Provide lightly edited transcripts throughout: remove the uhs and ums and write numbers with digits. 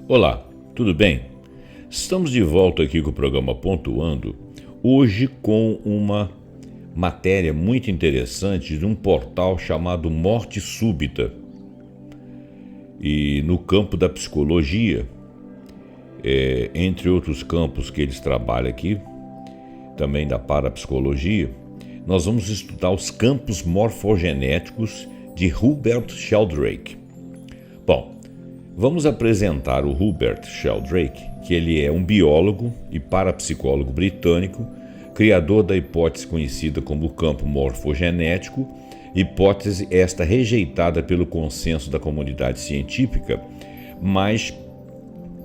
Olá, tudo bem? Estamos de volta aqui com o programa Pontuando, hoje com uma matéria muito interessante de um portal chamado Morte Súbita. E no campo da psicologia, entre outros campos que eles trabalham aqui, também da parapsicologia, nós vamos estudar os campos morfogenéticos de Hubert Sheldrake. Bom, vamos apresentar o Hubert Sheldrake, que ele é um biólogo e parapsicólogo britânico, criador da hipótese conhecida como campo morfogenético, hipótese esta rejeitada pelo consenso da comunidade científica, mas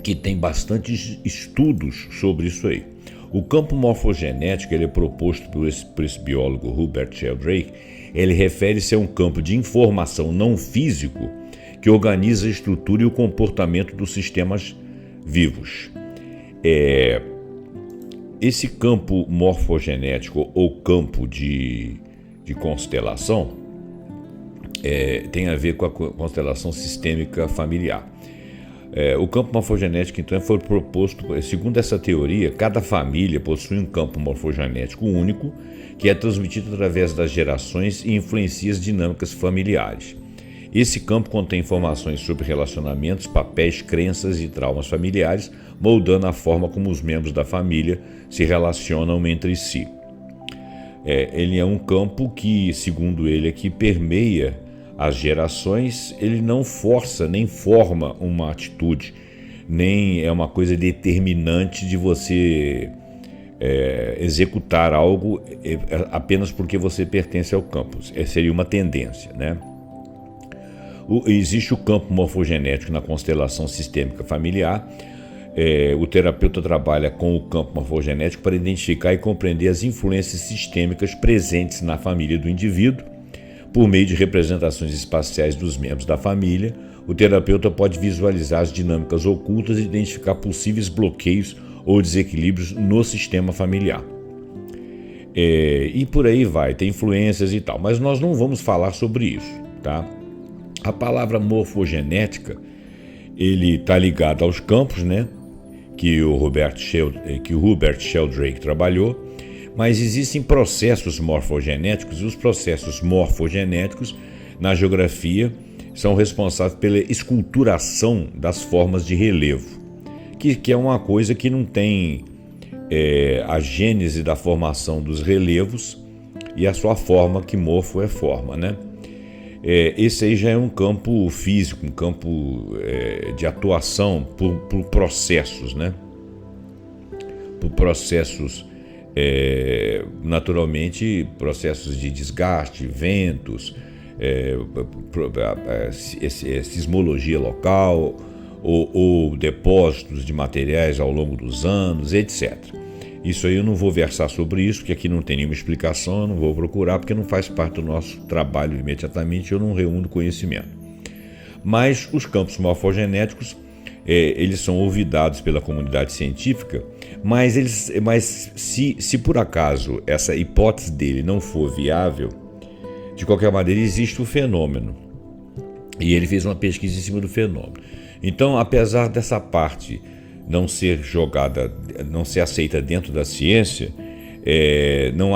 que tem bastantes estudos sobre isso aí. O campo morfogenético ele é proposto por esse biólogo Hubert Sheldrake. Ele refere-se a um campo de informação não físico que organiza a estrutura e o comportamento dos sistemas vivos. Esse campo morfogenético ou campo de constelação tem a ver com a constelação sistêmica familiar. O campo morfogenético, então, foi proposto, segundo essa teoria, cada família possui um campo morfogenético único que é transmitido através das gerações e influencia as dinâmicas familiares. Esse campo contém informações sobre relacionamentos, papéis, crenças e traumas familiares, moldando a forma como os membros da família se relacionam entre si. Ele é um campo que, segundo ele aqui, permeia as gerações. Ele não força nem forma uma atitude, nem é uma coisa determinante de você executar algo apenas porque você pertence ao campo. Seria uma tendência, né? Existe o campo morfogenético na constelação sistêmica familiar. O terapeuta trabalha com o campo morfogenético para identificar e compreender as influências sistêmicas presentes na família do indivíduo. Por meio de representações espaciais dos membros da família, o terapeuta pode visualizar as dinâmicas ocultas e identificar possíveis bloqueios ou desequilíbrios no sistema familiar. E por aí vai, tem influências e tal, mas nós não vamos falar sobre isso, tá? A palavra morfogenética, ele está ligado aos campos, né, que o Hubert Sheldrake trabalhou. Mas existem processos morfogenéticos, e os processos morfogenéticos na geografia são responsáveis pela esculturação das formas de relevo, que é uma coisa que não tem a gênese da formação dos relevos e a sua forma, que morfo é forma, né? Esse aí já é um campo físico, um campo de atuação por processos, né? Por processos naturalmente, processos de desgaste, ventos, sismologia local ou depósitos de materiais ao longo dos anos, etc. Isso aí eu não vou versar sobre isso, porque aqui não tem nenhuma explicação, eu não vou procurar, porque não faz parte do nosso trabalho imediatamente, eu não reúno conhecimento. Mas os campos morfogenéticos, eles são olvidados pela comunidade científica, mas se por acaso essa hipótese dele não for viável, de qualquer maneira existe o fenômeno. E ele fez uma pesquisa em cima do fenômeno. Então, apesar dessa parte não ser aceita dentro da ciência, não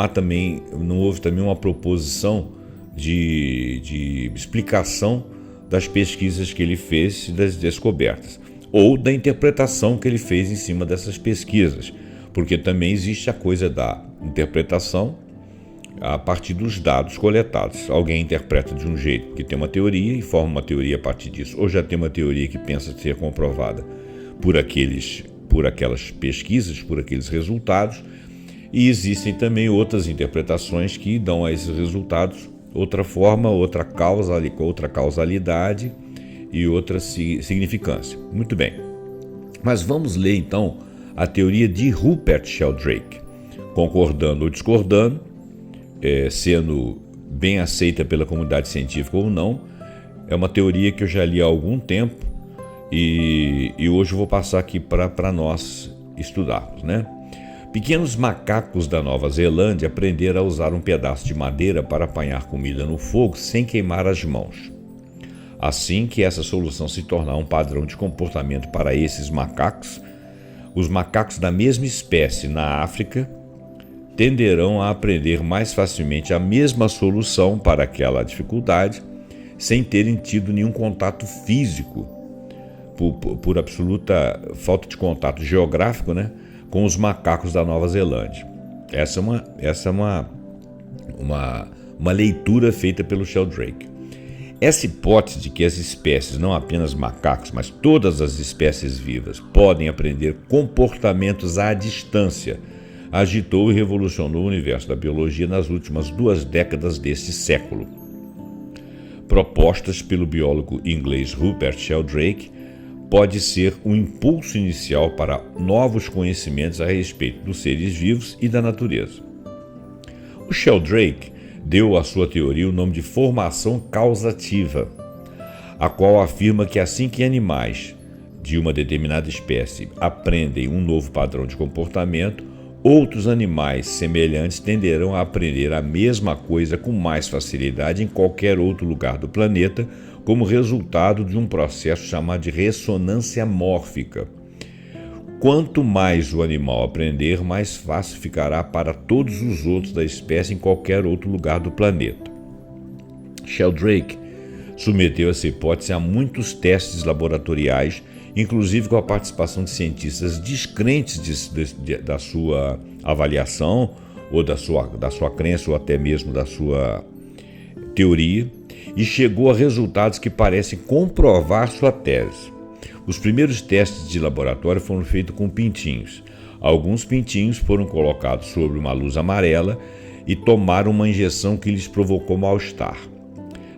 houve também uma proposição de explicação das pesquisas que ele fez e das descobertas, ou da interpretação que ele fez em cima dessas pesquisas, porque também existe a coisa da interpretação a partir dos dados coletados. Alguém interpreta de um jeito que tem uma teoria e forma uma teoria a partir disso, ou já tem uma teoria que pensa ser comprovada por aquelas pesquisas, por aqueles resultados, e existem também outras interpretações que dão a esses resultados outra forma, outra causalidade e outra significância. Muito bem, mas vamos ler então a teoria de Hubert Sheldrake, concordando ou discordando, sendo bem aceita pela comunidade científica ou não. É uma teoria que eu já li há algum tempo e hoje eu vou passar aqui para nós estudarmos, né? Pequenos macacos da Nova Zelândia aprenderam a usar um pedaço de madeira para apanhar comida no fogo sem queimar as mãos. Assim que essa solução se tornar um padrão de comportamento para esses macacos, os macacos da mesma espécie na África tenderão a aprender mais facilmente a mesma solução para aquela dificuldade, sem terem tido nenhum contato físico, por absoluta falta de contato geográfico, né, com os macacos da Nova Zelândia. Essa é uma leitura feita pelo Sheldrake. Essa hipótese de que as espécies, não apenas macacos, mas todas as espécies vivas, podem aprender comportamentos à distância, agitou e revolucionou o universo da biologia nas últimas 2 décadas deste século. Propostas pelo biólogo inglês Rupert Sheldrake, pode ser um impulso inicial para novos conhecimentos a respeito dos seres vivos e da natureza. O Sheldrake deu à sua teoria o nome de formação causativa, a qual afirma que assim que animais de uma determinada espécie aprendem um novo padrão de comportamento, outros animais semelhantes tenderão a aprender a mesma coisa com mais facilidade em qualquer outro lugar do planeta, como resultado de um processo chamado de ressonância mórfica. Quanto mais o animal aprender, mais fácil ficará para todos os outros da espécie em qualquer outro lugar do planeta. Sheldrake submeteu essa hipótese a muitos testes laboratoriais, inclusive com a participação de cientistas descrentes da sua avaliação, ou da sua crença, ou até mesmo da sua teoria, e chegou a resultados que parecem comprovar sua tese. Os primeiros testes de laboratório foram feitos com pintinhos. Alguns pintinhos foram colocados sobre uma luz amarela e tomaram uma injeção que lhes provocou mal-estar.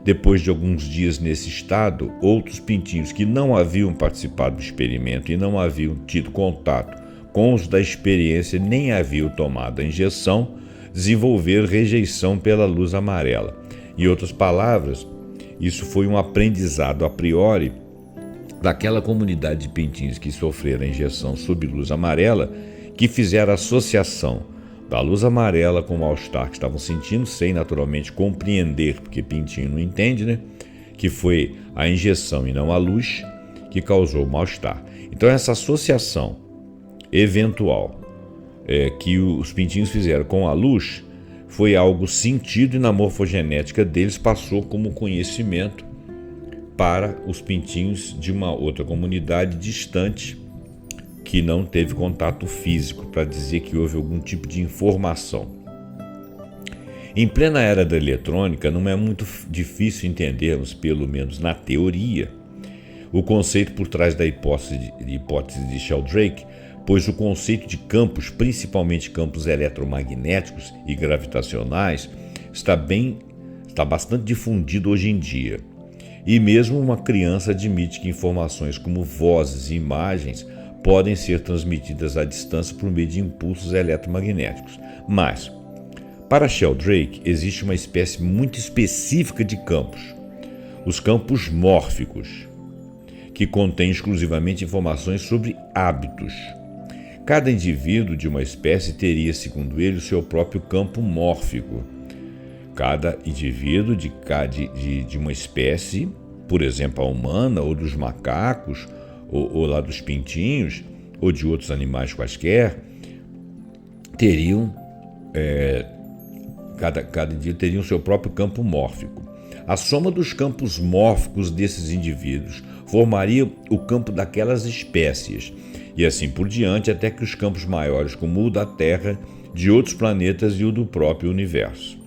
Depois de alguns dias nesse estado, outros pintinhos que não haviam participado do experimento e não haviam tido contato com os da experiência nem haviam tomado a injeção, desenvolveram rejeição pela luz amarela. Em outras palavras, isso foi um aprendizado a priori daquela comunidade de pintinhos que sofreram a injeção sob luz amarela, que fizeram a associação da luz amarela com o mal-estar que estavam sentindo, sem naturalmente compreender, porque pintinho não entende, né? Que foi a injeção e não a luz que causou o mal-estar. Então essa associação eventual que os pintinhos fizeram com a luz foi algo sentido e na morfogenética deles passou como conhecimento para os pintinhos de uma outra comunidade distante que não teve contato físico, para dizer que houve algum tipo de informação. Em plena era da eletrônica, não é muito difícil entendermos, pelo menos na teoria, o conceito por trás da hipótese de Sheldrake, pois o conceito de campos, principalmente campos eletromagnéticos e gravitacionais, está bastante difundido hoje em dia. E mesmo uma criança admite que informações como vozes e imagens podem ser transmitidas à distância por meio de impulsos eletromagnéticos. Mas, para Sheldrake, existe uma espécie muito específica de campos, os campos mórficos, que contêm exclusivamente informações sobre hábitos. Cada indivíduo de uma espécie teria, segundo ele, o seu próprio campo mórfico. Cada indivíduo de uma espécie, por exemplo, a humana, ou dos macacos, ou lá dos pintinhos, ou de outros animais quaisquer, cada indivíduo teria o seu próprio campo mórfico. A soma dos campos mórficos desses indivíduos formaria o campo daquelas espécies, e assim por diante, até que os campos maiores, como o da Terra, de outros planetas e o do próprio universo.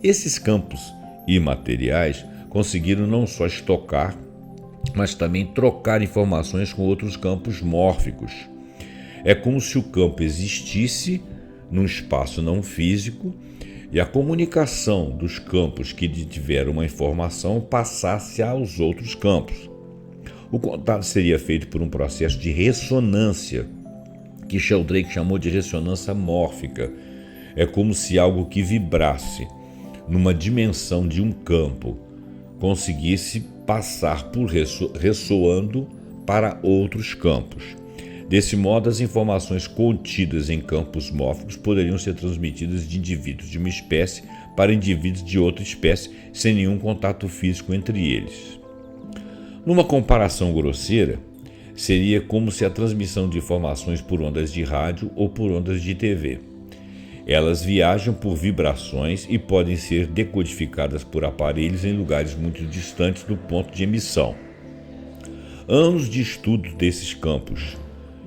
Esses campos imateriais conseguiram não só estocar, mas também trocar informações com outros campos mórficos. É como se o campo existisse num espaço não físico e a comunicação dos campos que tiveram uma informação passasse aos outros campos. O contato seria feito por um processo de ressonância, que Sheldrake chamou de ressonância mórfica. É como se algo que vibrasse numa dimensão de um campo conseguisse passar por ressoando para outros campos. Desse modo, as informações contidas em campos mórficos poderiam ser transmitidas de indivíduos de uma espécie para indivíduos de outra espécie, sem nenhum contato físico entre eles. Numa comparação grosseira, seria como se a transmissão de informações por ondas de rádio ou por ondas de TV. Elas viajam por vibrações e podem ser decodificadas por aparelhos em lugares muito distantes do ponto de emissão. Anos de estudo desses campos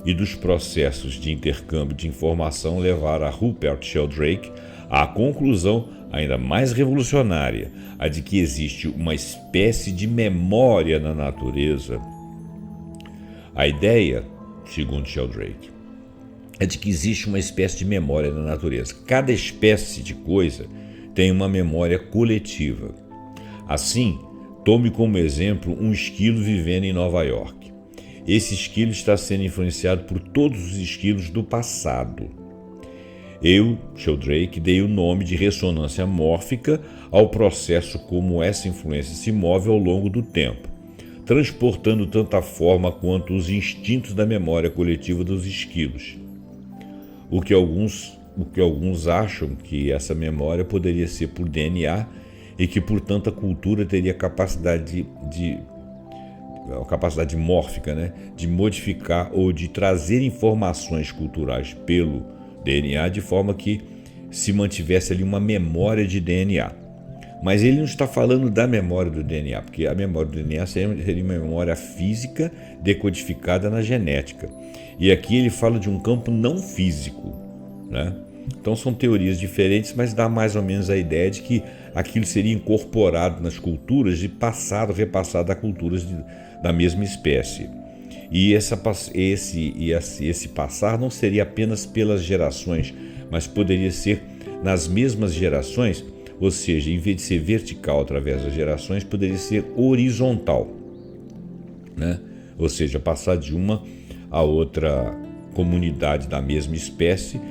e dos processos de intercâmbio de informação levaram a Rupert Sheldrake à conclusão ainda mais revolucionária, a de que existe uma espécie de memória na natureza. A ideia, segundo Sheldrake, é de que existe uma espécie de memória na natureza. Cada espécie de coisa tem uma memória coletiva. Assim, tome como exemplo um esquilo vivendo em Nova York. Esse esquilo está sendo influenciado por todos os esquilos do passado. Eu, Sheldrake, dei o nome de ressonância mórfica ao processo como essa influência se move ao longo do tempo, transportando tanto a forma quanto os instintos da memória coletiva dos esquilos. O que alguns acham que essa memória poderia ser por DNA e que, portanto, a cultura teria capacidade mórfica, né, de modificar ou de trazer informações culturais pelo DNA de forma que se mantivesse ali uma memória de DNA. Mas ele não está falando da memória do DNA, porque a memória do DNA seria uma memória física decodificada na genética. E aqui ele fala de um campo não físico, né? Então são teorias diferentes, mas dá mais ou menos a ideia de que aquilo seria incorporado nas culturas e repassado a culturas da mesma espécie. E esse passar não seria apenas pelas gerações, mas poderia ser nas mesmas gerações, ou seja, em vez de ser vertical através das gerações, poderia ser horizontal, né? Ou seja, passar de uma a outra comunidade da mesma espécie.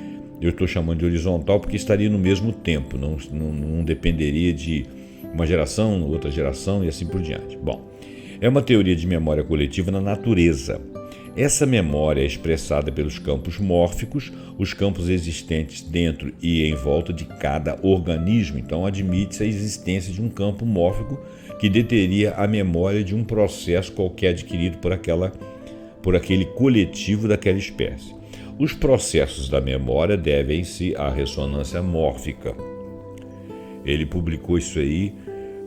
Eu estou chamando de horizontal porque estaria no mesmo tempo, não dependeria de uma geração, outra geração e assim por diante. Bom, é uma teoria de memória coletiva na natureza. Essa memória é expressada pelos campos mórficos, os campos existentes dentro e em volta de cada organismo. Então, admite-se a existência de um campo mórfico que deteria a memória de um processo qualquer adquirido por aquele coletivo daquela espécie. Os processos da memória devem-se à ressonância mórfica. Ele publicou isso aí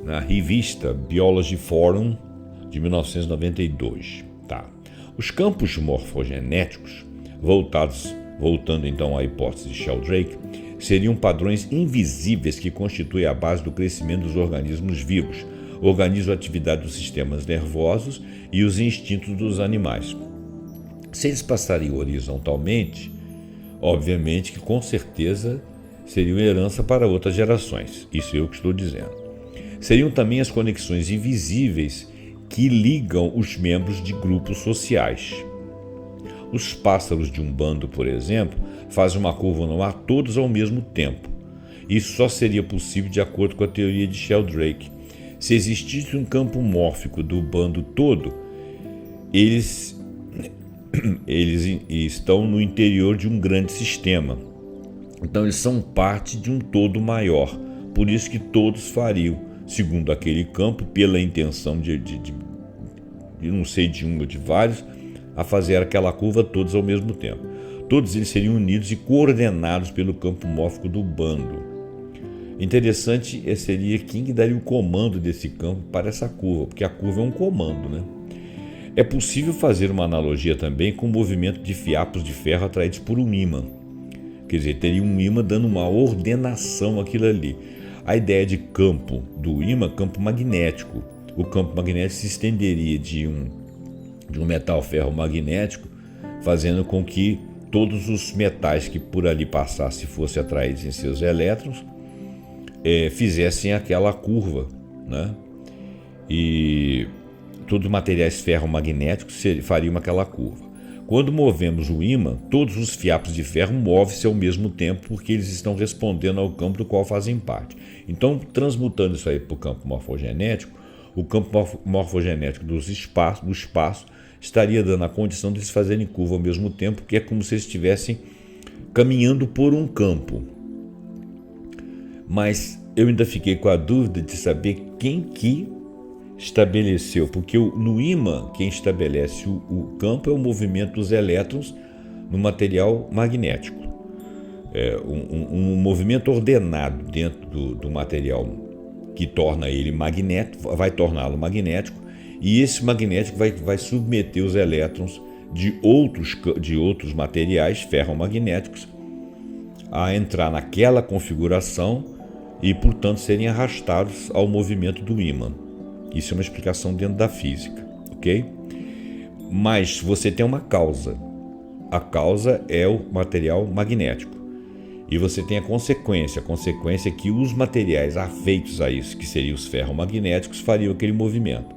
na revista Biology Forum de 1992. Tá. Os campos morfogenéticos, voltando então à hipótese de Sheldrake, seriam padrões invisíveis que constituem a base do crescimento dos organismos vivos, organizam a atividade dos sistemas nervosos e os instintos dos animais. Se eles passariam horizontalmente, obviamente que com certeza seriam herança para outras gerações. Isso é o que estou dizendo. Seriam também as conexões invisíveis que ligam os membros de grupos sociais. Os pássaros de um bando, por exemplo, fazem uma curva no ar todos ao mesmo tempo. Isso só seria possível de acordo com a teoria de Sheldrake. Se existisse um campo mórfico do bando todo, eles estão no interior de um grande sistema. Então eles são parte de um todo maior. Por isso que todos fariam, segundo aquele campo, pela intenção de não sei, de um ou de vários, a fazer aquela curva todos ao mesmo tempo. Todos eles seriam unidos e coordenados pelo campo mórfico do bando. Interessante seria quem que daria o comando desse campo para essa curva, porque a curva é um comando, né? É possível fazer uma analogia também com o movimento de fiapos de ferro atraídos por um ímã. Quer dizer, teria um ímã dando uma ordenação àquilo ali. A ideia de campo do ímã, campo magnético. O campo magnético se estenderia de um metal ferromagnético, fazendo com que todos os metais que por ali passassem fossem atraídos em seus elétrons, fizessem aquela curva, né? E todos os materiais ferromagnéticos fariam aquela curva. Quando movemos o ímã, todos os fiapos de ferro movem-se ao mesmo tempo porque eles estão respondendo ao campo do qual fazem parte. Então, transmutando isso aí para o campo morfogenético, o campo morfogenético do espaço estaria dando a condição de eles fazerem curva ao mesmo tempo, que é como se eles estivessem caminhando por um campo. Mas eu ainda fiquei com a dúvida de saber quem que estabeleceu, porque no ímã quem estabelece o campo é o movimento dos elétrons no material magnético. Um movimento ordenado dentro do material que torna ele magnético, vai torná-lo magnético, e esse magnético vai submeter os elétrons de outros materiais ferromagnéticos a entrar naquela configuração e, portanto, serem arrastados ao movimento do ímã. Isso é uma explicação dentro da física, ok? Mas você tem uma causa. A causa é o material magnético. E você tem a consequência. A consequência é que os materiais afeitos a isso, que seriam os ferromagnéticos, fariam aquele movimento.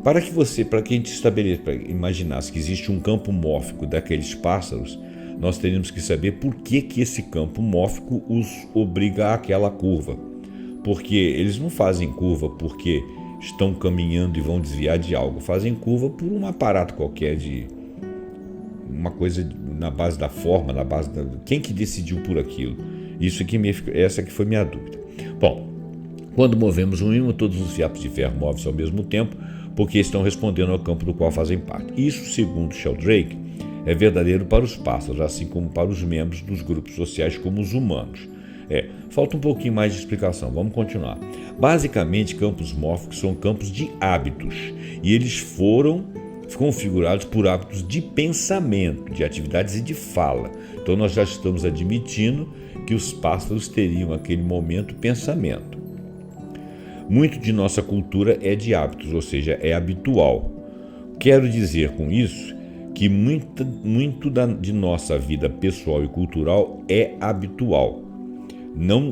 Para que a gente estabeleça, para imaginasse que existe um campo mórfico daqueles pássaros, nós teríamos que saber por que esse campo mórfico os obriga àquela curva. Porque eles não fazem curva porque estão caminhando e vão desviar de algo, fazem curva por um aparato qualquer, de uma coisa na base da forma, na base da... Quem que decidiu por aquilo? Essa que foi minha dúvida. Bom, quando movemos um ímã, todos os fiapos de ferro movem-se ao mesmo tempo, porque estão respondendo ao campo do qual fazem parte. Isso, segundo Sheldrake, é verdadeiro para os pássaros, assim como para os membros dos grupos sociais, como os humanos. Falta um pouquinho mais de explicação, vamos continuar. Basicamente, campos mórficos são campos de hábitos, e eles foram configurados por hábitos de pensamento, de atividades e de fala. Então nós já estamos admitindo que os pássaros teriam naquele momento pensamento. Muito de nossa cultura é de hábitos, ou seja, é habitual. Quero dizer com isso que muito de nossa vida pessoal e cultural é habitual.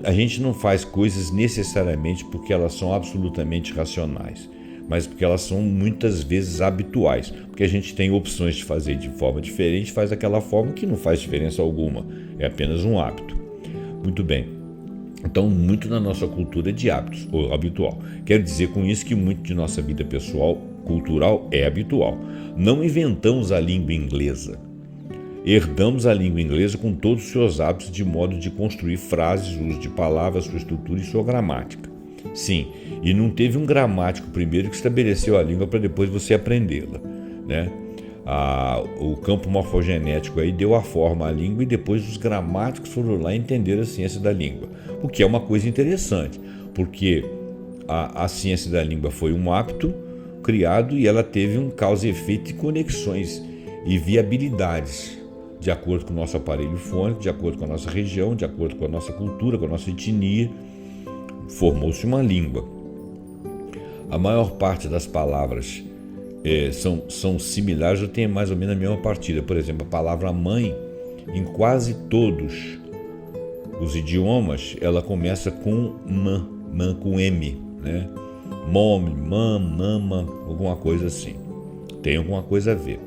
A gente não faz coisas necessariamente porque elas são absolutamente racionais, mas porque elas são muitas vezes habituais, porque a gente tem opções de fazer de forma diferente, faz aquela forma que não faz diferença alguma, é apenas um hábito. Muito bem. Então, muito da nossa cultura é de hábitos, ou habitual. Quero dizer com isso que muito de nossa vida pessoal, cultural, é habitual. Não inventamos a língua inglesa. Herdamos a língua inglesa com todos os seus hábitos de modo de construir frases, uso de palavras, sua estrutura e sua gramática. Sim, e não teve um gramático primeiro que estabeleceu a língua para depois você aprendê-la, né? O campo morfogenético aí deu a forma à língua e depois os gramáticos foram lá entender a ciência da língua, o que é uma coisa interessante, porque a ciência da língua foi um hábito criado e ela teve um causa e efeito de conexões e viabilidades de acordo com o nosso aparelho fônico, de acordo com a nossa região, de acordo com a nossa cultura, com a nossa etnia. Formou-se uma língua. A maior parte das palavras são similares ou tem mais ou menos a mesma partida. Por exemplo, a palavra mãe, em quase todos os idiomas, ela começa com mã com M, né? Mom, mam, mama, alguma coisa assim. Tem alguma coisa a ver.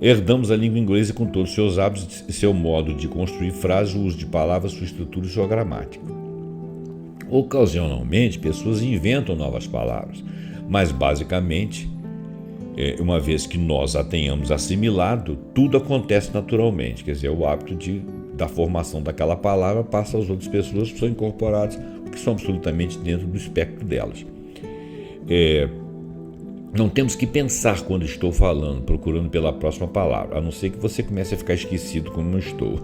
Herdamos a língua inglesa com todos os seus hábitos, seu modo de construir frases, o uso de palavras, sua estrutura e sua gramática. Ocasionalmente, pessoas inventam novas palavras, mas basicamente, uma vez que nós a tenhamos assimilado, tudo acontece naturalmente. Quer dizer, o hábito da formação daquela palavra passa às outras pessoas que são incorporadas, que são absolutamente dentro do espectro delas. Não temos que pensar quando estou falando, procurando pela próxima palavra, a não ser que você comece a ficar esquecido como eu estou.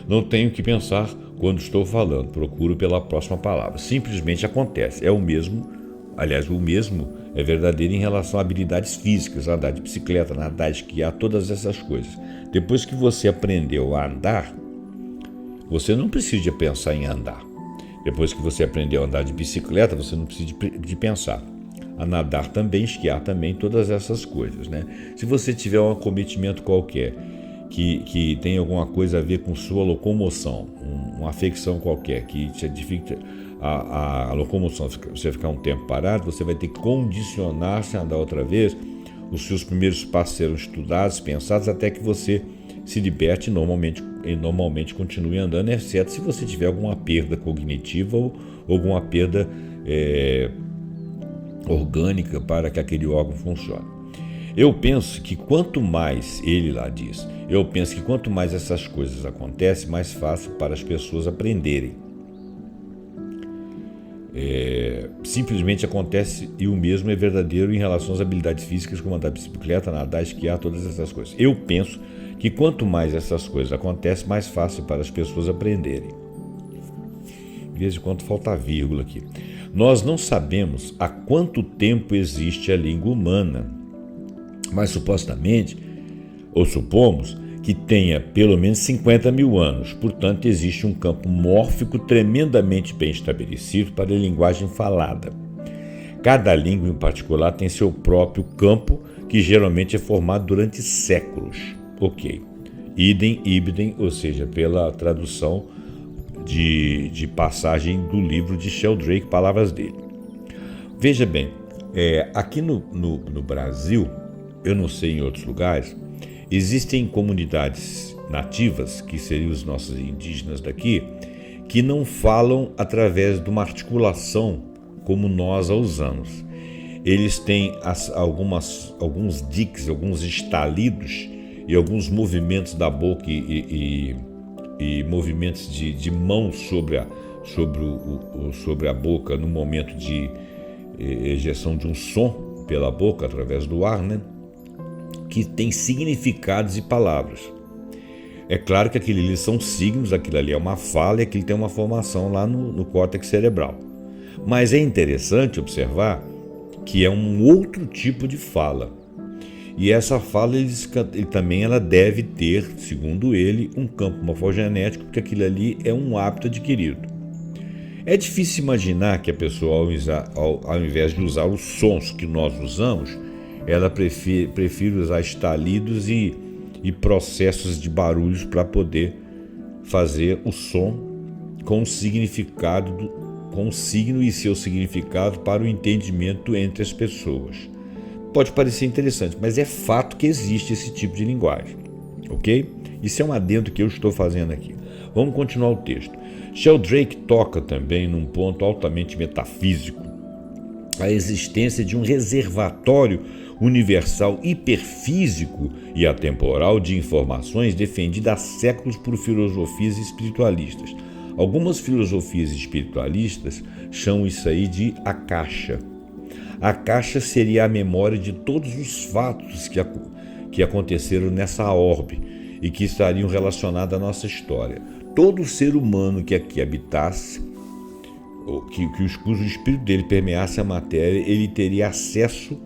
Não tenho que pensar quando estou falando, procuro pela próxima palavra. Simplesmente acontece. É o mesmo, aliás, o mesmo é verdadeiro em relação a habilidades físicas, andar de bicicleta, nadar, esquiar, todas essas coisas. Depois que você aprendeu a andar, você não precisa de pensar em andar. Depois que você aprendeu a andar de bicicleta, você não precisa de pensar. A nadar também, esquiar também, todas essas coisas, né? Se você tiver um acometimento qualquer que tem alguma coisa a ver com sua locomoção, uma afecção qualquer que te dificulta a locomoção, você ficar um tempo parado, você vai ter que condicionar-se a andar outra vez. Os seus primeiros passos serão estudados, pensados, até que você se liberte e normalmente continue andando, exceto se você tiver alguma perda cognitiva ou alguma perda orgânica para que aquele órgão funcione. Eu penso que quanto mais, ele lá diz, eu penso que quanto mais essas coisas acontecem, mais fácil para as pessoas aprenderem. simplesmente acontece, e o mesmo é verdadeiro em relação às habilidades físicas, como andar de bicicleta, nadar, esquiar, todas essas coisas. Eu penso que quanto mais essas coisas acontecem, mais fácil para as pessoas aprenderem. De vez em quando falta vírgula aqui. Nós não sabemos há quanto tempo existe a língua humana, mas supostamente, ou supomos, que tenha pelo menos 50 mil anos. Portanto, existe um campo mórfico tremendamente bem estabelecido para a linguagem falada. Cada língua em particular tem seu próprio campo, que geralmente é formado durante séculos. Ok. Idem, ibidem, ou seja, pela tradução de passagem do livro de Sheldrake, palavras dele. Veja bem, aqui no Brasil, eu não sei em outros lugares, existem comunidades nativas, que seriam os nossos indígenas daqui, que não falam através de uma articulação como nós a usamos. Eles têm alguns diques, alguns estalidos e alguns movimentos da boca e movimentos de mão sobre a boca no momento de ejeção de um som pela boca através do ar, né? Que tem significados e palavras. É claro que aquilo ali são signos, aquilo ali é uma fala e aquilo tem uma formação lá no córtex cerebral. Mas é interessante observar que é um outro tipo de fala. E essa fala ela deve ter, segundo ele, um campo morfogenético, porque aquilo ali é um hábito adquirido. É difícil imaginar que a pessoa, ao invés de usar os sons que nós usamos, ela prefere usar estalidos e processos de barulhos para poder fazer o som com o significado, com o signo e seu significado para o entendimento entre as pessoas. Pode parecer interessante, mas é fato que existe esse tipo de linguagem, ok? Isso é um adendo que eu estou fazendo aqui. Vamos continuar o texto. Sheldrake toca também num ponto altamente metafísico, a existência de um reservatório universal hiperfísico e atemporal de informações defendida há séculos por filosofias espiritualistas. Algumas filosofias espiritualistas chamam isso aí de akasha. A akasha seria a memória de todos os fatos que aconteceram nessa orbe e que estariam relacionados à nossa história. Todo ser humano que aqui habitasse, cujo espírito dele permeasse a matéria, ele teria acesso,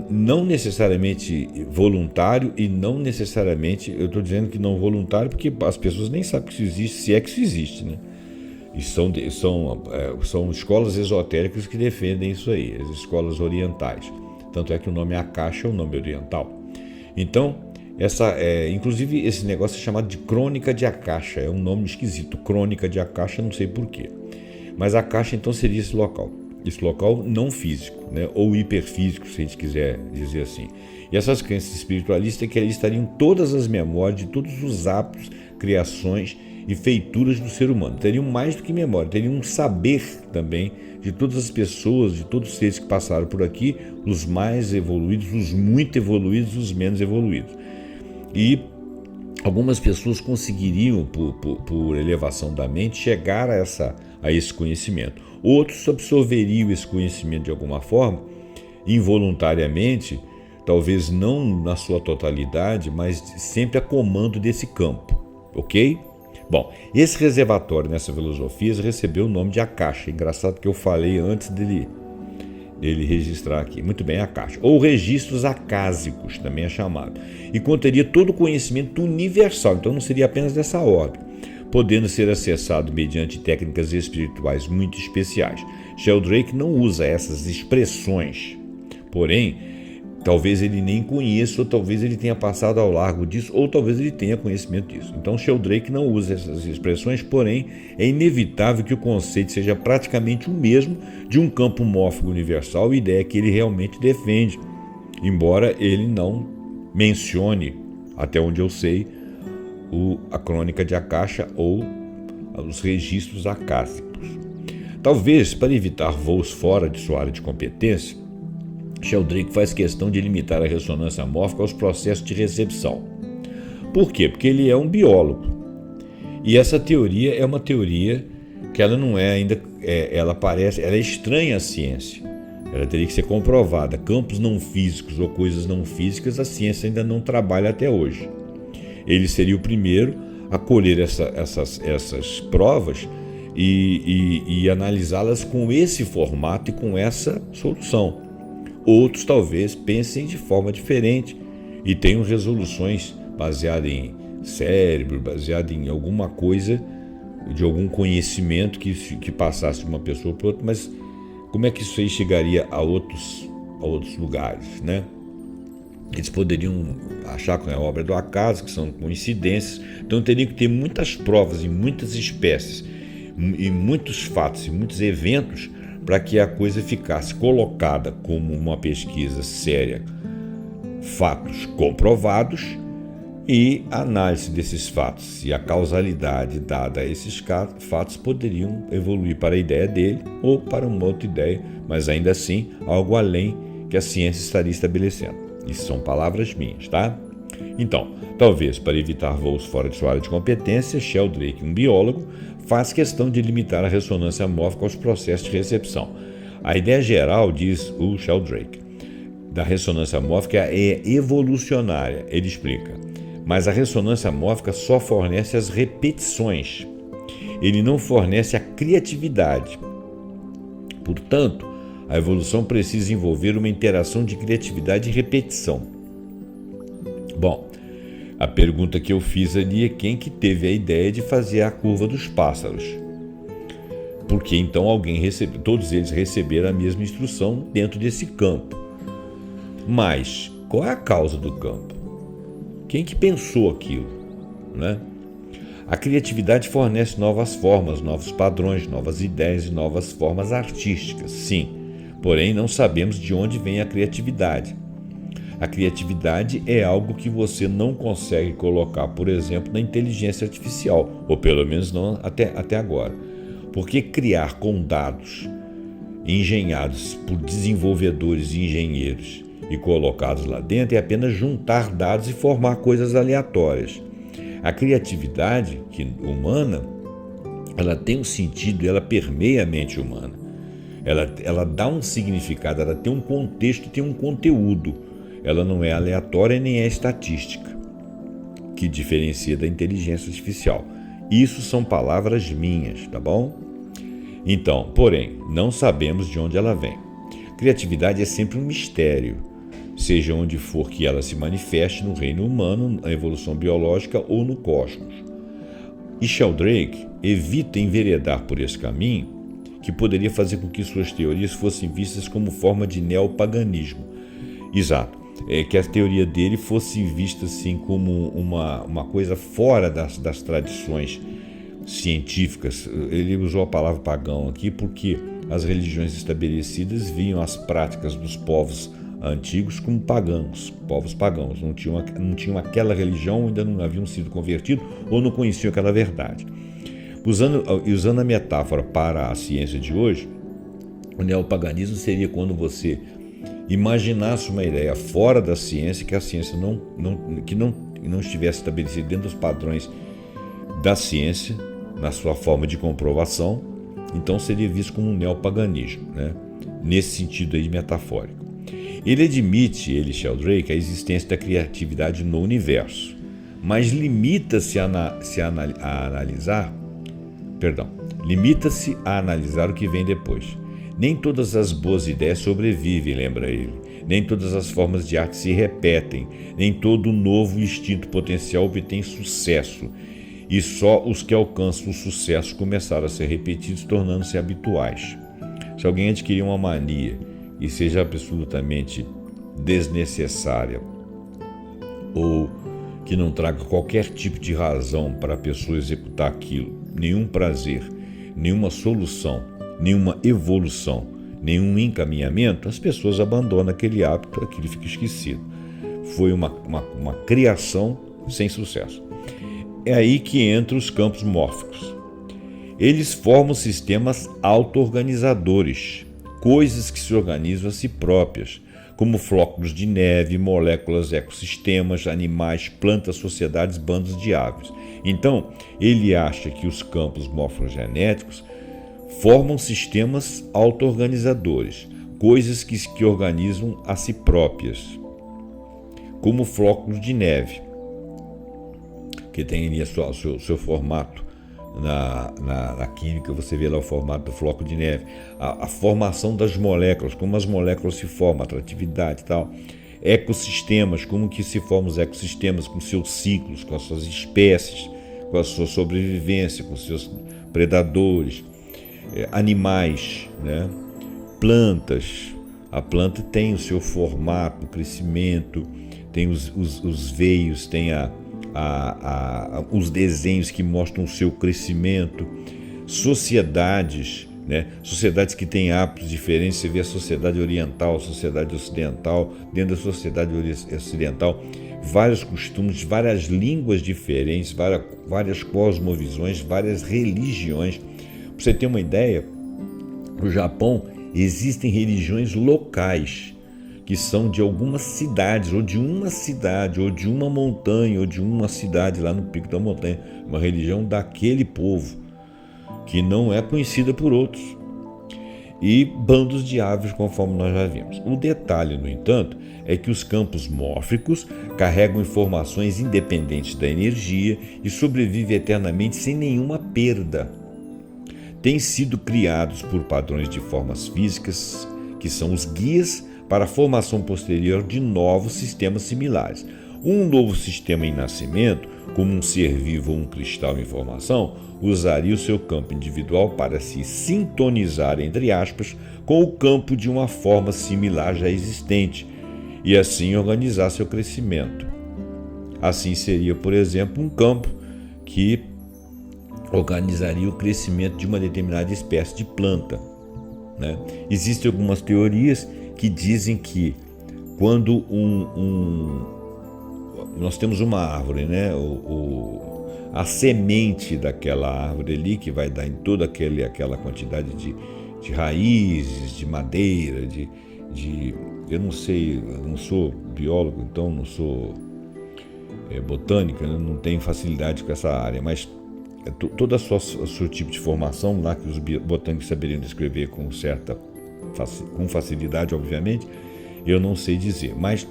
não necessariamente voluntário e não necessariamente, eu estou dizendo que não voluntário porque as pessoas nem sabem que isso existe, se é que isso existe, né? E são escolas esotéricas que defendem isso aí, as escolas orientais. Tanto é que o nome Akasha é um nome oriental. Então, inclusive esse negócio é chamado de crônica de Akasha, é um nome esquisito, crônica de Akasha, não sei porquê. Mas Akasha então seria esse local não físico, né? Ou hiperfísico, se a gente quiser dizer assim. E essas crenças espiritualistas é que ali estariam todas as memórias de todos os hábitos, criações e feituras do ser humano. Teriam mais do que memória, teriam um saber também de todas as pessoas, de todos os seres que passaram por aqui, os mais evoluídos, os muito evoluídos, os menos evoluídos. E algumas pessoas conseguiriam, por elevação da mente, chegar a esse conhecimento. Outros absorveriam esse conhecimento de alguma forma, involuntariamente, talvez não na sua totalidade, mas sempre a comando desse campo, ok? Bom, esse reservatório nessa filosofia recebeu o nome de Akasha. Engraçado que eu falei antes dele registrar aqui. Muito bem, Akasha. Ou registros acásicos, também é chamado. E conteria todo o conhecimento universal, então não seria apenas dessa ordem, podendo ser acessado mediante técnicas espirituais muito especiais. Sheldrake não usa essas expressões, porém, talvez ele nem conheça, ou talvez ele tenha passado ao largo disso, ou talvez ele tenha conhecimento disso. Então, Sheldrake não usa essas expressões, porém, é inevitável que o conceito seja praticamente o mesmo de um campo mórfico universal, ideia que ele realmente defende, embora ele não mencione, até onde eu sei, a crônica de Akasha ou os registros acásicos. Talvez, para evitar voos fora de sua área de competência, Sheldrake faz questão de limitar a ressonância mórfica aos processos de recepção. Por quê? Porque ele é um biólogo. E essa teoria é uma teoria que ela não é ainda, ela é estranha à ciência. Ela teria que ser comprovada. Campos não físicos ou coisas não físicas, a ciência ainda não trabalha até hoje. Ele seria o primeiro a colher essas provas e analisá-las com esse formato e com essa solução. Outros talvez pensem de forma diferente e tenham resoluções baseadas em cérebro, baseadas em alguma coisa, de algum conhecimento que passasse de uma pessoa para outra, mas como é que isso aí chegaria a outros lugares, né? Eles poderiam achar que é obra do acaso, que são coincidências, então teriam que ter muitas provas em muitas espécies, em muitos fatos, em muitos eventos, para que a coisa ficasse colocada como uma pesquisa séria, fatos comprovados e análise desses fatos. E a causalidade dada a esses fatos poderiam evoluir para a ideia dele ou para uma outra ideia, mas ainda assim algo além que a ciência estaria estabelecendo. Isso são palavras minhas, tá? Então, talvez para evitar voos fora de sua área de competência, Sheldrake, um biólogo, faz questão de limitar a ressonância mórfica aos processos de recepção. A ideia geral, diz o Sheldrake, da ressonância mórfica é evolucionária, ele explica, mas a ressonância mórfica só fornece as repetições, ele não fornece a criatividade. Portanto, a evolução precisa envolver uma interação de criatividade e repetição. Bom, a pergunta que eu fiz ali é quem que teve a ideia de fazer a curva dos pássaros. Porque então todos eles receberam a mesma instrução dentro desse campo. Mas qual é a causa do campo? Quem que pensou aquilo, né? A criatividade fornece novas formas, novos padrões, novas ideias e novas formas artísticas, sim. Porém, não sabemos de onde vem a criatividade. A criatividade é algo que você não consegue colocar, por exemplo, na inteligência artificial, ou pelo menos não até agora. Porque criar com dados engenhados por desenvolvedores e engenheiros e colocados lá dentro é apenas juntar dados e formar coisas aleatórias. A criatividade humana, ela tem um sentido, ela permeia a mente humana. Ela dá um significado, ela tem um contexto, tem um conteúdo. Ela não é aleatória nem é estatística, que diferencia da inteligência artificial. Isso são palavras minhas, tá bom? Então, porém, não sabemos de onde ela vem. Criatividade é sempre um mistério, seja onde for que ela se manifeste, no reino humano, na evolução biológica ou no cosmos. E Sheldrake evita enveredar por esse caminho, que poderia fazer com que suas teorias fossem vistas como forma de neopaganismo. Exato. Que a teoria dele fosse vista assim como uma coisa fora das tradições científicas. Ele usou a palavra pagão aqui porque as religiões estabelecidas viam as práticas dos povos antigos como pagãos, povos pagãos. Não tinham aquela religião, ainda não haviam sido convertidos ou não conheciam aquela verdade. Usando a metáfora para a ciência de hoje, o neopaganismo seria quando você imaginasse uma ideia fora da ciência, que a ciência não estivesse estabelecida dentro dos padrões da ciência, na sua forma de comprovação, então seria visto como um neopaganismo, né? Nesse sentido aí metafórico. Ele admite, Sheldrake, a existência da criatividade no universo, mas limita-se a analisar o que vem depois. Nem todas as boas ideias sobrevivem, lembra ele. Nem todas as formas de arte se repetem. Nem todo novo instinto potencial obtém sucesso. E só os que alcançam o sucesso começaram a ser repetidos, tornando-se habituais. Se alguém adquirir uma mania e seja absolutamente desnecessária ou que não traga qualquer tipo de razão para a pessoa executar aquilo, nenhum prazer, nenhuma solução, nenhuma evolução, nenhum encaminhamento, as pessoas abandonam aquele hábito, aquilo fica esquecido. Foi uma criação sem sucesso. É aí que entram os campos mórficos. Eles formam sistemas auto-organizadores, coisas que se organizam a si próprias, como flocos de neve, moléculas, ecossistemas, animais, plantas, sociedades, bandos de aves. Então, ele acha que os campos morfogenéticos formam sistemas auto-organizadores, coisas que organizam a si próprias, como flocos de neve, que tem ali seu formato. Na química você vê lá o formato do floco de neve, a formação das moléculas, como as moléculas se formam, a atratividade e tal. Ecossistemas, como que se formam os ecossistemas, com seus ciclos, com as suas espécies, com a sua sobrevivência, com seus predadores. Animais, né? Plantas, a planta tem o seu formato, o crescimento, tem os veios, tem os desenhos que mostram o seu crescimento. Sociedades, né? Sociedades que têm hábitos diferentes. Você vê a sociedade oriental, a sociedade ocidental. Dentro da sociedade ocidental, vários costumes, várias línguas diferentes, várias cosmovisões, várias religiões. Para você ter uma ideia, no Japão existem religiões locais que são de algumas cidades, ou de uma cidade, ou de uma montanha, ou de uma cidade lá no pico da montanha, uma religião daquele povo, que não é conhecida por outros. E bandos de aves, conforme nós já vimos. O detalhe, no entanto, é que os campos mórficos carregam informações independentes da energia e sobrevivem eternamente sem nenhuma perda. Têm sido criados por padrões de formas físicas, que são os guias para a formação posterior de novos sistemas similares. Um novo sistema em nascimento, como um ser vivo ou um cristal em formação, usaria o seu campo individual para se sintonizar, entre aspas, com o campo de uma forma similar já existente e assim organizar seu crescimento. Assim seria, por exemplo, um campo que organizaria o crescimento de uma determinada espécie de planta, né? Existem algumas teorias que dizem que quando nós temos uma árvore, né? A semente daquela árvore ali, que vai dar em toda aquela quantidade de raízes, de madeira, eu não sei, eu não sou biólogo, então não sou botânica, né? Não tenho facilidade com essa área, mas todo o seu tipo de formação lá, que os botânicos saberiam descrever com facilidade, obviamente, eu não sei dizer, mas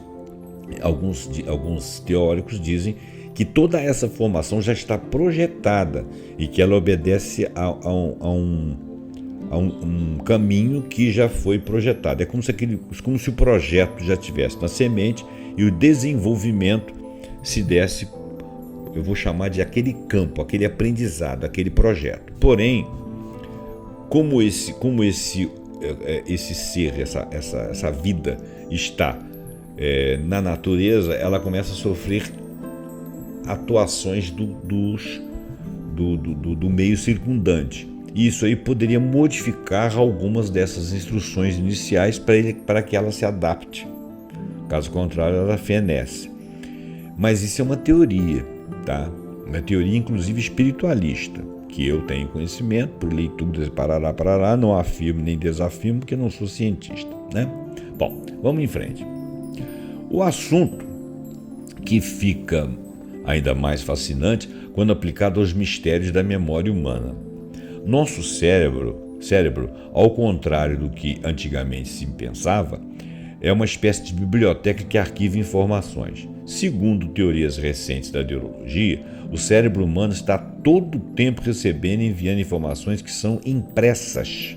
alguns teóricos dizem que toda essa formação já está projetada e que ela obedece a um caminho que já foi projetado. É como se o projeto já estivesse na semente e o desenvolvimento se desse, eu vou chamar de aquele campo, aquele aprendizado, aquele projeto. Porém, como esse ser, essa vida está na natureza, ela começa a sofrer atuações do meio circundante. E isso aí poderia modificar algumas dessas instruções iniciais para que ela se adapte. Caso contrário, ela fenece. Mas isso é uma teoria, tá? Uma teoria, inclusive, espiritualista, que eu tenho conhecimento por leituras, parará, não afirmo nem desafirmo, porque não sou cientista, né? Bom, vamos em frente. O assunto que fica ainda mais fascinante quando aplicado aos mistérios da memória humana. Nosso cérebro, ao contrário do que antigamente se pensava, é uma espécie de biblioteca que arquiva informações. Segundo teorias recentes da neurologia, o cérebro humano está todo o tempo recebendo e enviando informações que são impressas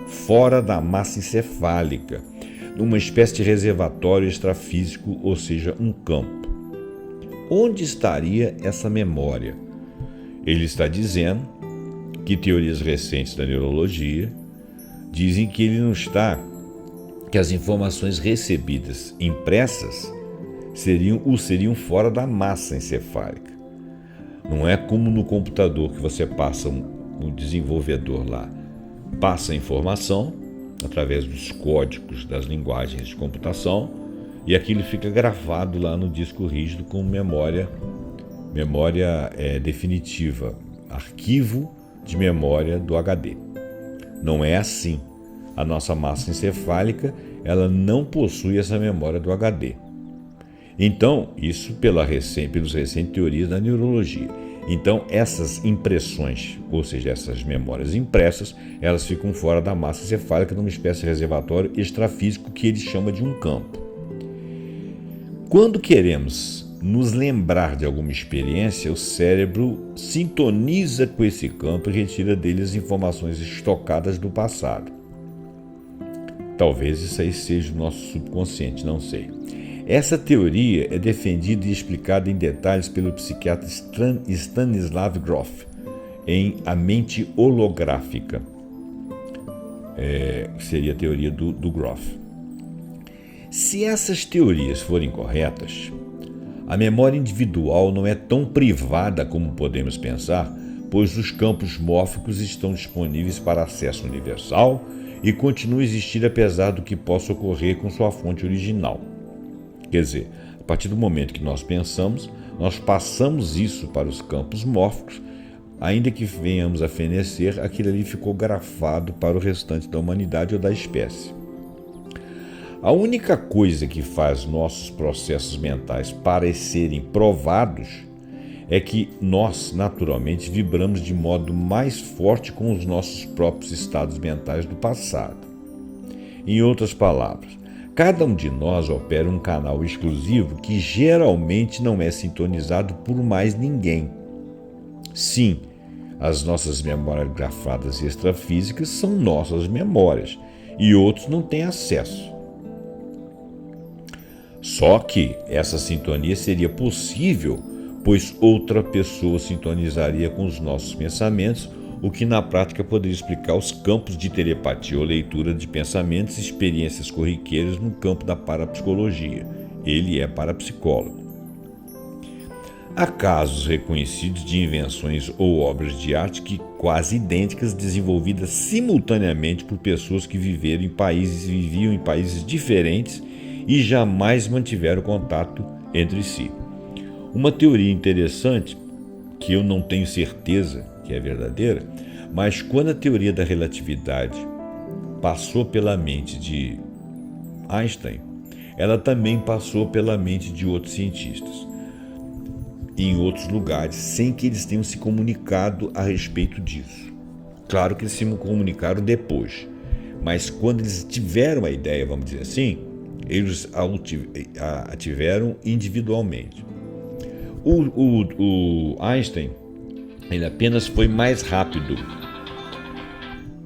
fora da massa encefálica, numa espécie de reservatório extrafísico, ou seja, um campo. Onde estaria essa memória? Ele está dizendo que teorias recentes da neurologia dizem que ele não está, que as informações recebidas impressas seriam fora da massa encefálica. Não é como no computador que você passa um desenvolvedor lá, passa a informação através dos códigos das linguagens de computação e aquilo fica gravado lá no disco rígido como memória definitiva, arquivo de memória do HD. Não é assim. A nossa massa encefálica ela não possui essa memória do HD. Então, isso pelos recentes teorias da neurologia. Então, essas impressões, ou seja, essas memórias impressas, elas ficam fora da massa encefálica numa espécie de reservatório extrafísico que ele chama de um campo. Quando queremos nos lembrar de alguma experiência, o cérebro sintoniza com esse campo e retira dele as informações estocadas do passado. Talvez isso aí seja o nosso subconsciente, não sei. Essa teoria é defendida e explicada em detalhes pelo psiquiatra Stanislav Grof em A Mente Holográfica. Seria a teoria do Grof. Se essas teorias forem corretas, a memória individual não é tão privada como podemos pensar, pois os campos mórficos estão disponíveis para acesso universal e continuam a existir apesar do que possa ocorrer com sua fonte original. Quer dizer, a partir do momento que nós pensamos, nós passamos isso para os campos mórficos, ainda que venhamos a fenecer, aquilo ali ficou grafado para o restante da humanidade ou da espécie. A única coisa que faz nossos processos mentais parecerem provados é que nós, naturalmente, vibramos de modo mais forte com os nossos próprios estados mentais do passado. Em outras palavras, cada um de nós opera um canal exclusivo que geralmente não é sintonizado por mais ninguém. Sim, as nossas memórias grafadas extrafísicas são nossas memórias e outros não têm acesso. Só que essa sintonia seria possível, pois outra pessoa sintonizaria com os nossos pensamentos, o que na prática poderia explicar os campos de telepatia ou leitura de pensamentos e experiências corriqueiras no campo da parapsicologia. Ele é parapsicólogo. Há casos reconhecidos de invenções ou obras de arte que quase idênticas desenvolvidas simultaneamente por pessoas que viviam em países diferentes e jamais mantiveram contato entre si. Uma teoria interessante, que eu não tenho certeza que é verdadeira, mas quando a teoria da relatividade passou pela mente de Einstein, ela também passou pela mente de outros cientistas em outros lugares, sem que eles tenham se comunicado a respeito disso. Claro que eles se comunicaram depois, mas quando eles tiveram a ideia, vamos dizer assim, eles a tiveram individualmente. O Einstein, ele apenas foi mais rápido.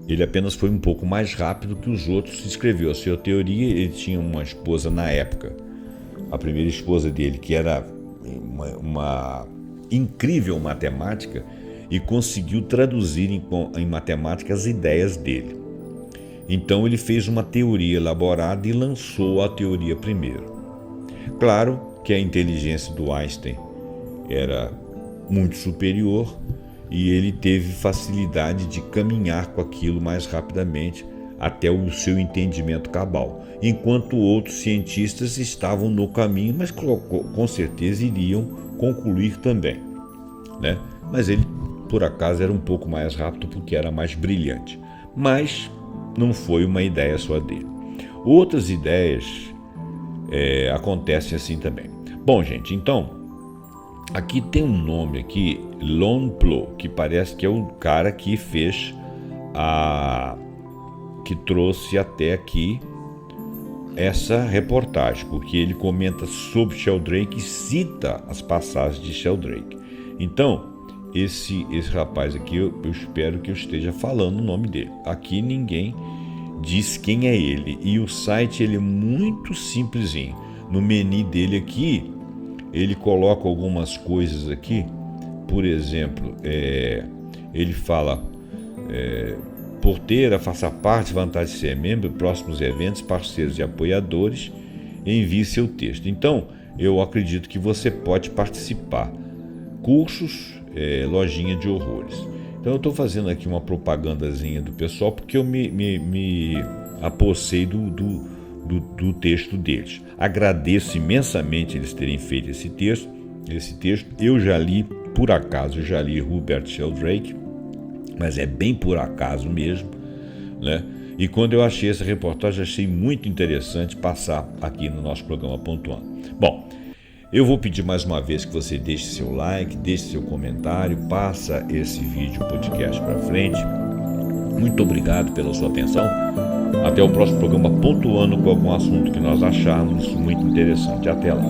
Ele apenas foi um pouco mais rápido que os outros. Escreveu a sua teoria. Ele tinha uma esposa na época, a primeira esposa dele, que era uma incrível matemática e conseguiu traduzir em matemática as ideias dele. Então ele fez uma teoria elaborada e lançou a teoria primeiro. Claro que a inteligência do Einstein era muito superior e ele teve facilidade de caminhar com aquilo mais rapidamente até o seu entendimento cabal, enquanto outros cientistas estavam no caminho, mas com certeza iriam concluir também, né? Mas ele, por acaso, era um pouco mais rápido porque era mais brilhante. Mas não foi uma ideia só dele. Outras ideias acontecem assim também. Bom, gente, então, aqui tem um nome aqui, Lon Plo, que parece que é o cara que fez que trouxe até aqui essa reportagem, porque ele comenta sobre Sheldrake e cita as passagens de Sheldrake. Então, esse rapaz aqui, eu espero que eu esteja falando o nome dele. Aqui ninguém diz quem é ele. E o site ele é muito simplesinho. No menu dele aqui, ele coloca algumas coisas aqui. Por exemplo, ele fala... Porteira, faça parte, vantagem de ser membro, próximos eventos, parceiros e apoiadores, envie seu texto. Então, eu acredito que você pode participar. Cursos, lojinha de horrores. Então, eu estou fazendo aqui uma propagandazinha do pessoal porque eu me apossei do texto deles. Agradeço imensamente eles terem feito esse texto. Eu já li, por acaso, Rupert Sheldrake, mas é bem por acaso mesmo, né? E quando eu achei essa reportagem, achei muito interessante passar aqui no nosso programa Pontuando. Bom, eu vou pedir mais uma vez que você deixe seu like, deixe seu comentário, passa esse vídeo podcast para frente. Muito obrigado pela sua atenção. Até o próximo programa Pontuando com algum assunto que nós acharmos muito interessante. Até lá.